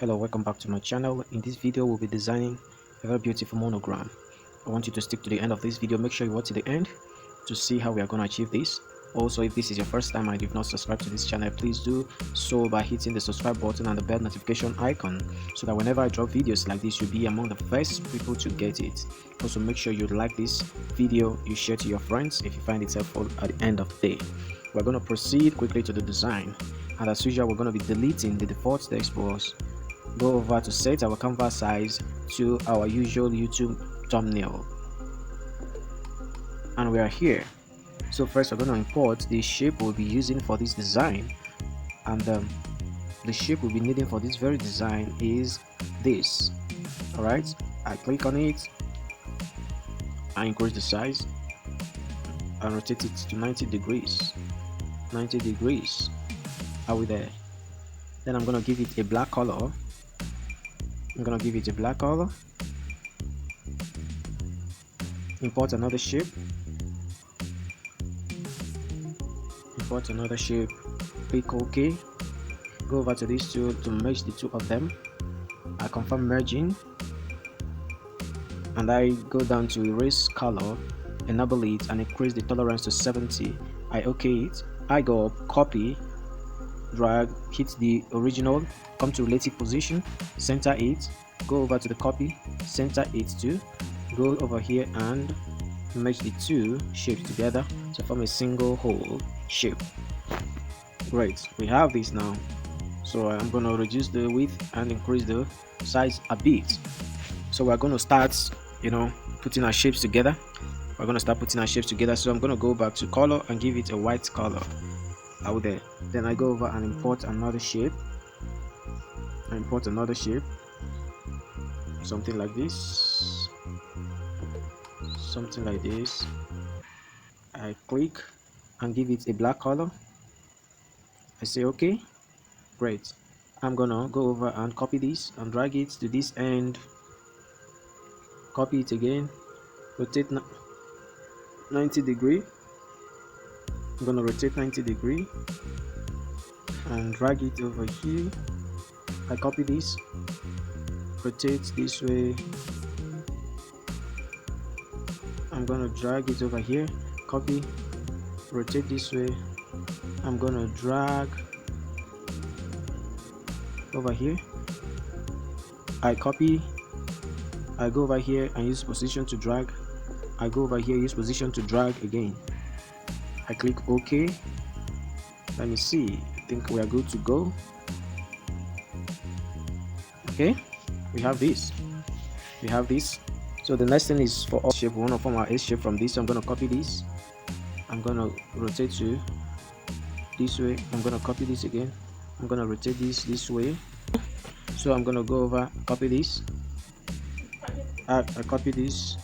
Hello, welcome back to my channel. In this video we'll be designing a very beautiful monogram. I want you to stick to the end of this video. Make sure you watch to the end to see how we are going to achieve this. Also, if this is your first time and you've not subscribed to this channel, please do so by hitting the subscribe button and the bell notification icon so that whenever I drop videos like this, you'll be among the first people to get it. Also, make sure you like this video, you share to your friends if you find it helpful at the end of the day. We're going to proceed quickly to the design, and as usual we're going to be deleting the default text box. Go over to set our canvas size to our usual YouTube thumbnail, and we are here. So first we're going to import the shape we'll be using for this design, and the shape we'll be needing for this very design is this. All right, I click on it, I increase the size and rotate it to 90 degrees. Are we there? Then I'm going to give it a black color. Import another shape. Click OK. Go over to this tool to merge the two of them. I confirm merging, and I go down to erase color, enable it, and increase the tolerance to 70. I OK it. I go up, copy, drag, hit the original, come to relative position, center it, go over to the copy, center it too, go over here and merge the two shapes together to form a single whole shape. Great, we have this now. So I'm going to reduce the width and increase the size a bit. So we're going to start putting our shapes together. So I'm going to go back to color and give it a white color out there. Then I go over and import another shape. Something like this. I click and give it a black color. I say okay. Great. I'm gonna go over and copy this and drag it to this end. Copy it again. Rotate 90 degree. I'm gonna rotate 90 degree and drag it over here. I copy this, rotate this way. I'm gonna drag it over here, copy, rotate this way. I'm gonna drag over here. I copy, I go over here and use position to drag. I go over here, use position to drag again. I click OK. Let me see. I think we are good to go. Okay, we have this. So the next thing is for us shape. We want to form our S shape from this. So I'm going to copy this. I'm going to rotate to this way. I'm going to copy this again. I'm going to rotate this way. So I'm going to go over, copy this. I copy this.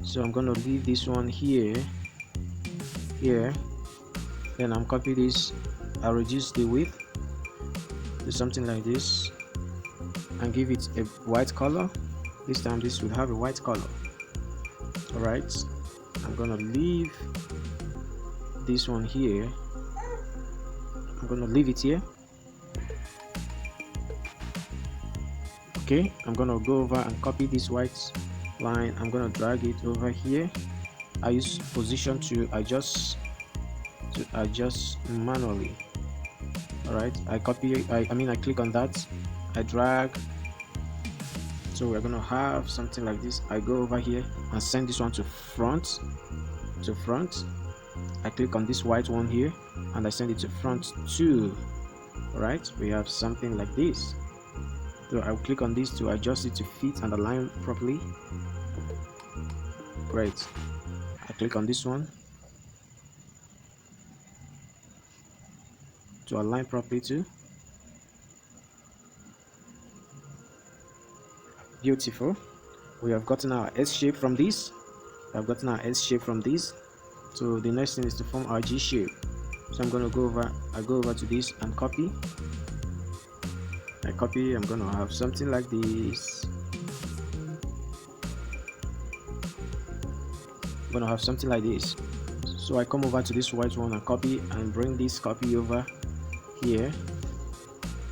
So I'm going to leave this one here. Then I'm copy this. I reduce the width to something like this and give it a white color. This time this will have a white color. All right, I'm gonna leave this one here. I'm gonna leave it here. Okay, I'm gonna go over and copy this white line. I'm gonna drag it over here. I use position to adjust manually. All right, I copy, I click on that, I drag. So we're gonna have something like this. I go over here and send this one to front. I click on this white one here and I send it to front too. All right, we have something like this. So I'll click on this to adjust it to fit and align properly. Great. I click on this one to align properly too. Beautiful. We have gotten our S shape from this. So the next thing is to form our G shape. So I'm going to go over to this and copy. I'm going to have something like this. So I come over to this white one and copy and bring this copy over here.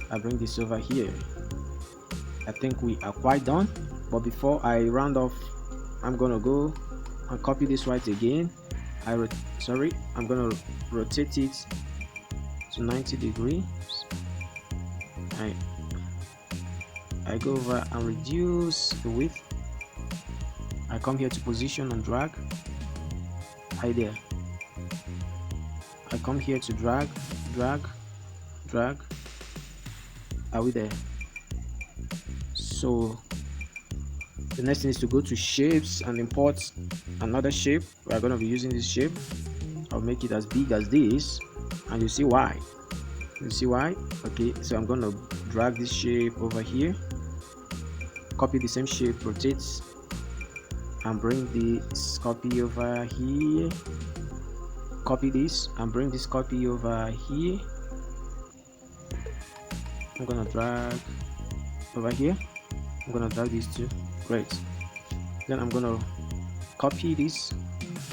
I bring this over here. I think we are quite done. But before I round off, I'm gonna go and copy this white again. I'm gonna rotate it to 90 degrees. I I go over and reduce the width. I come here to position and drag. Hi there. I come here to drag, drag. Are we there? So the next thing is to go to shapes and import another shape. We are going to be using this shape. I'll make it as big as this, and you see why. Okay, so I'm going to drag this shape over here, copy the same shape, rotate, and bring this copy over here. Copy this and bring this copy over here. I'm gonna drag over here. I'm gonna drag these two. Great. Then I'm gonna copy this,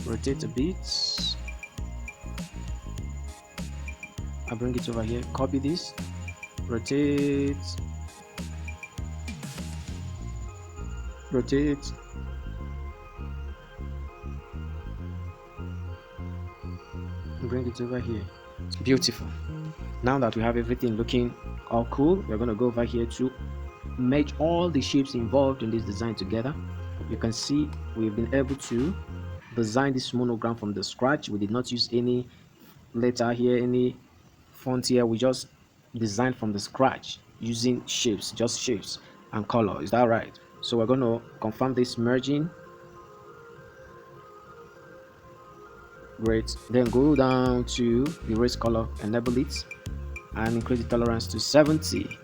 rotate a bit. I bring it over here. Copy this, rotate, bring it over here. It's beautiful. Now that we have everything looking all cool, we're going to go over here to merge all the shapes involved in this design together. You can see we've been able to design this monogram from the scratch. We did not use any letter here, any font here. We just designed from the scratch using shapes, just shapes and color. Is that right? So we're going to confirm this merging. Great. Then go down to erase color, enable it, and increase the tolerance to 70.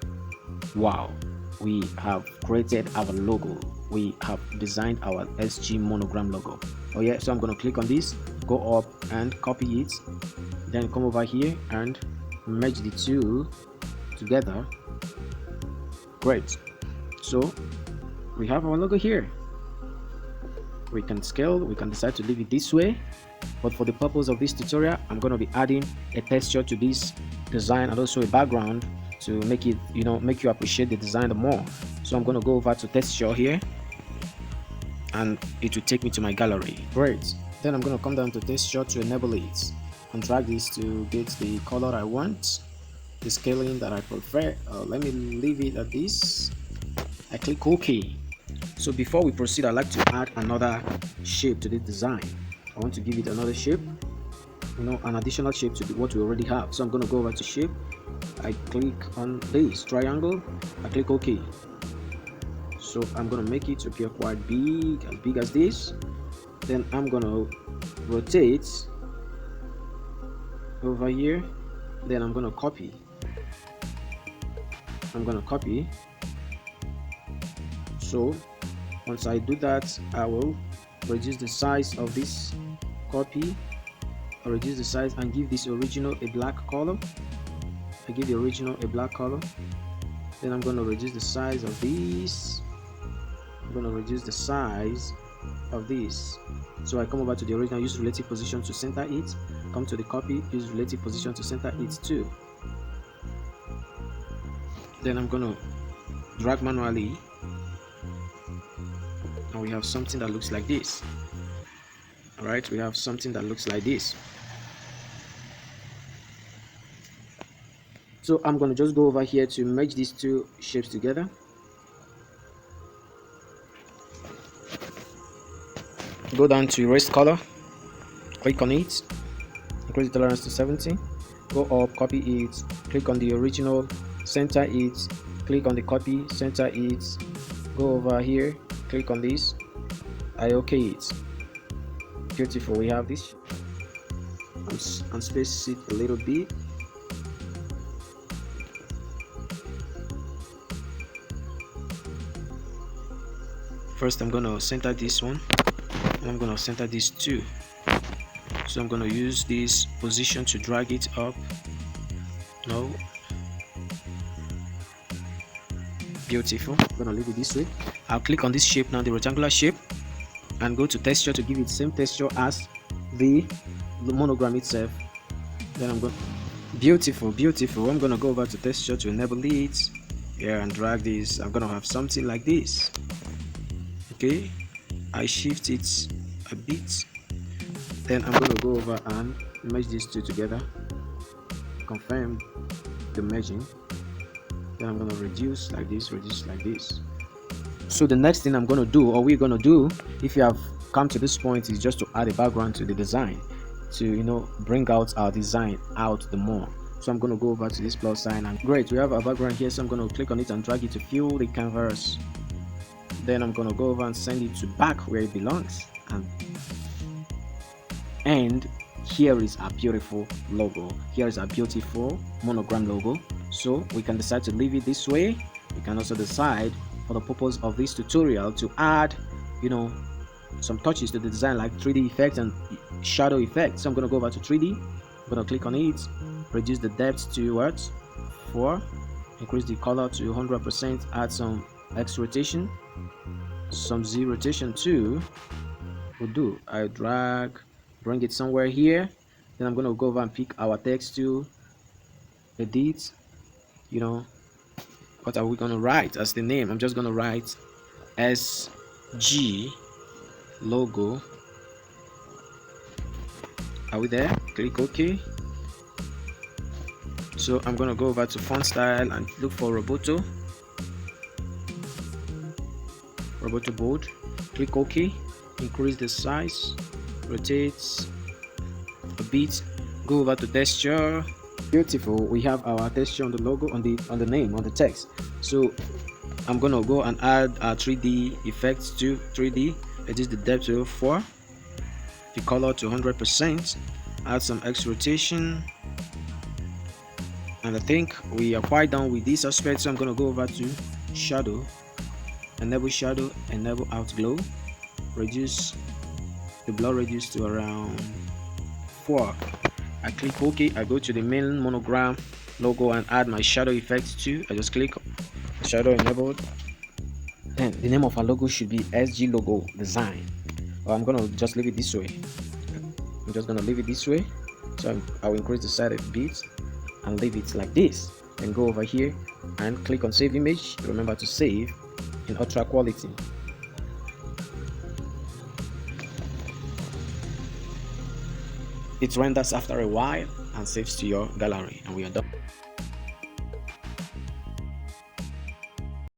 Wow, we have created our logo. We have designed our SG monogram logo. Oh yeah, so I'm going to click on this, go up and copy it, then come over here and merge the two together. Great. So we have our logo here. We can scale, we can decide to leave it this way, but for the purpose of this tutorial, I'm going to be adding a texture to this design and also a background to make it, make you appreciate the design more. So I'm going to go over to texture here, and it will take me to my gallery. Great. Then I'm going to come down to texture to enable it and drag this to get the color I want, the scaling that I prefer. Let me leave it at this. I click OK. So before we proceed, I'd like to add another shape to this design. I want to give it another shape, an additional shape to what we already have. So I'm going to go over to shape. I click on this triangle. I click OK. So I'm going to make it appear quite big, as big as this. Then I'm going to rotate over here. Then I'm going to copy. So once I do that, I will reduce the size of this copy. I'll reduce the size and give this original a black color. I give the original a black color. Then I'm going to reduce the size of this. I'm going to reduce the size of this. So I come over to the original, use relative position to center it. Come to the copy, use relative position to center it too. Then I'm going to drag manually, and we have something that looks like this. All right, we have something that looks like this. So I'm going to just go over here to merge these two shapes together. Go down to erase color, click on it, increase the tolerance to 70, go up, copy it, click on the original, center it, click on the copy, center it, go over here, click on this, I OK it. Beautiful. We have this, and space it a little bit. First I'm going to center this one, and I'm going to center this too. So I'm going to use this position to drag it up. No. Beautiful. I'm going to leave it this way. I'll click on this shape now, the rectangular shape, and go to texture to give it the same texture as the monogram itself. Then I'm going, beautiful. I'm going to go over to texture to enable it. here and drag this. I'm gonna have something like this. Okay, I shift it a bit, then I'm gonna go over and merge these two together, confirm the merging, then I'm gonna reduce like this. So the next thing I'm gonna do, or we're gonna do, if you have come to this point, is just to add a background to the design, to bring out our design out the more. So I'm gonna go over to this plus sign, and great, we have our background here. So I'm gonna click on it and drag it to fill the canvas. Then I'm gonna go over and send it to back where it belongs, and here is our beautiful logo. Here is our beautiful monogram logo. So we can decide to leave it this way. We can also decide, for the purpose of this tutorial, to add some touches to the design, like 3D effect and shadow effect. So I'm going to go over to 3D. I'm going to click on it, reduce the depth to what, 4, increase the color to 100%, add some X rotation, some Z rotation too will do. I drag, bring it somewhere here. Then I'm going to go over and pick our text to edit. What are we going to write as the name? I'm just going to write SG logo. Are we there? Click OK. So I'm going to go over to font style and look for Roboto bold. Click OK. Increase the size, rotate a bit, go over to texture. Beautiful, we have our texture on the logo, on the name, on the text. So I'm gonna go and add our 3D effects to 3D. Reduce the depth to 4, the color to 100%, add some X rotation, and I think we are quite done with this aspect. So I'm gonna go over to shadow, enable outglow, reduce the blur radius to around 4. I click OK. I go to the main monogram logo and add my shadow effect too. I just click shadow enabled. Then the name of our logo should be SG logo design. I'm gonna just leave it this way. I'm just gonna leave it this way. So I'll increase the size a bit and leave it like this. Then go over here and click on save image. Remember to save in ultra quality. It renders after a while and saves to your gallery, and we are done.